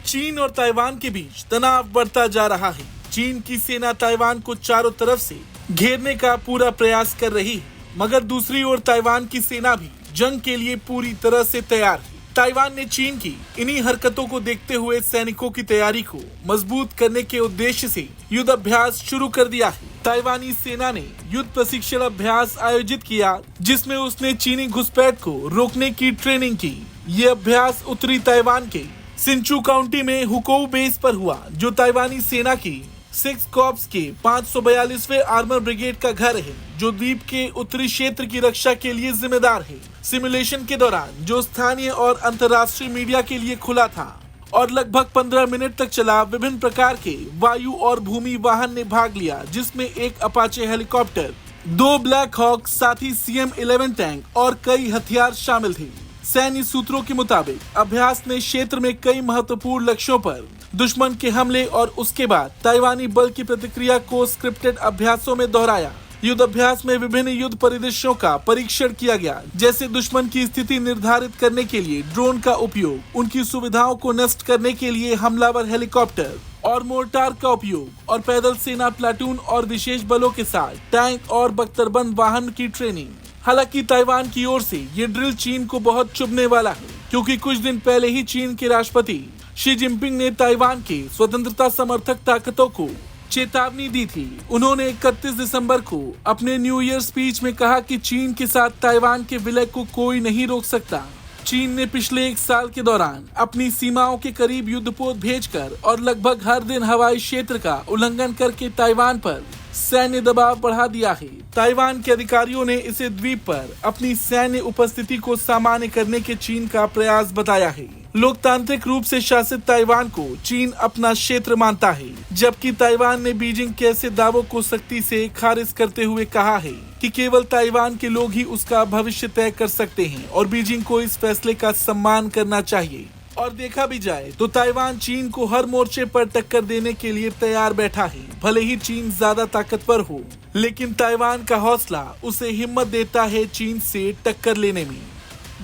चीन और ताइवान के बीच तनाव बढ़ता जा रहा है। चीन की सेना ताइवान को चारों तरफ से घेरने का पूरा प्रयास कर रही है, मगर दूसरी ओर ताइवान की सेना भी जंग के लिए पूरी तरह से तैयार है। ताइवान ने चीन की इन्हीं हरकतों को देखते हुए सैनिकों की तैयारी को मजबूत करने के उद्देश्य से युद्ध अभ्यास शुरू कर दिया है। ताइवानी सेना ने युद्ध प्रशिक्षण अभ्यास आयोजित किया, जिसमें उसने चीनी घुसपैठ को रोकने की ट्रेनिंग की। ये अभ्यास उत्तरी ताइवान के सिंचू काउंटी में हुकोउ बेस पर हुआ, जो ताइवानी सेना की 6 कॉर्प्स के 542वें आर्मर ब्रिगेड का घर है, जो द्वीप के उत्तरी क्षेत्र की रक्षा के लिए जिम्मेदार है। सिमुलेशन के दौरान, जो स्थानीय और अंतर्राष्ट्रीय मीडिया के लिए खुला था और लगभग 15 मिनट तक चला, विभिन्न प्रकार के वायु और भूमि वाहन ने भाग लिया, जिसमें एक अपाचे हेलीकॉप्टर, 2 ब्लैक हॉक, साथ ही CM-11 टैंक और कई हथियार शामिल थे। सैन्य सूत्रों के मुताबिक अभ्यास ने क्षेत्र में कई महत्वपूर्ण लक्ष्यों पर दुश्मन के हमले और उसके बाद ताइवानी बल की प्रतिक्रिया को स्क्रिप्टेड अभ्यासों में दोहराया। युद्ध अभ्यास में विभिन्न युद्ध परिदृश्यों का परीक्षण किया गया, जैसे दुश्मन की स्थिति निर्धारित करने के लिए ड्रोन का उपयोग, उनकी सुविधाओं को नष्ट करने के लिए हमलावर हेलीकॉप्टर और मोर्टार का उपयोग, और पैदल सेना प्लाटून और विशेष बलों के साथ टैंक और बख्तरबंद वाहन की ट्रेनिंग। हालांकि ताइवान की ओर से ये ड्रिल चीन को बहुत चुभने वाला है, क्योंकि कुछ दिन पहले ही चीन के राष्ट्रपति शी जिनपिंग ने ताइवान के स्वतंत्रता समर्थक ताकतों को चेतावनी दी थी। उन्होंने 31 दिसंबर को अपने न्यू ईयर स्पीच में कहा कि चीन के साथ ताइवान के विलय को कोई नहीं रोक सकता। चीन ने पिछले 1 साल के दौरान अपनी सीमाओं के करीब युद्धपोत भेजकर और लगभग हर दिन हवाई क्षेत्र का उल्लंघन करके ताइवान पर सैन्य दबाव बढ़ा दिया है। ताइवान के अधिकारियों ने इसे द्वीप पर अपनी सैन्य उपस्थिति को सामान्य करने के चीन का प्रयास बताया है। लोकतांत्रिक रूप से शासित ताइवान को चीन अपना क्षेत्र मानता है, जबकि ताइवान ने बीजिंग के ऐसे दावों को सख्ती से खारिज करते हुए कहा है कि केवल ताइवान के लोग ही उसका भविष्य तय कर सकते हैं और बीजिंग को इस फैसले का सम्मान करना चाहिए। और देखा भी जाए तो ताइवान चीन को हर मोर्चे पर टक्कर देने के लिए तैयार बैठा है। भले ही चीन ज्यादा ताकतवर हो, लेकिन ताइवान का हौसला उसे हिम्मत देता है चीन से टक्कर लेने में।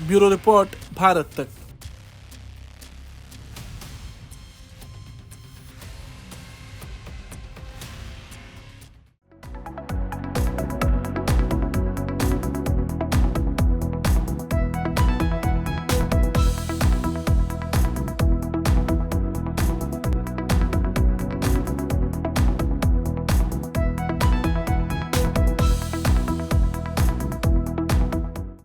ब्यूरो रिपोर्ट, भारत तक।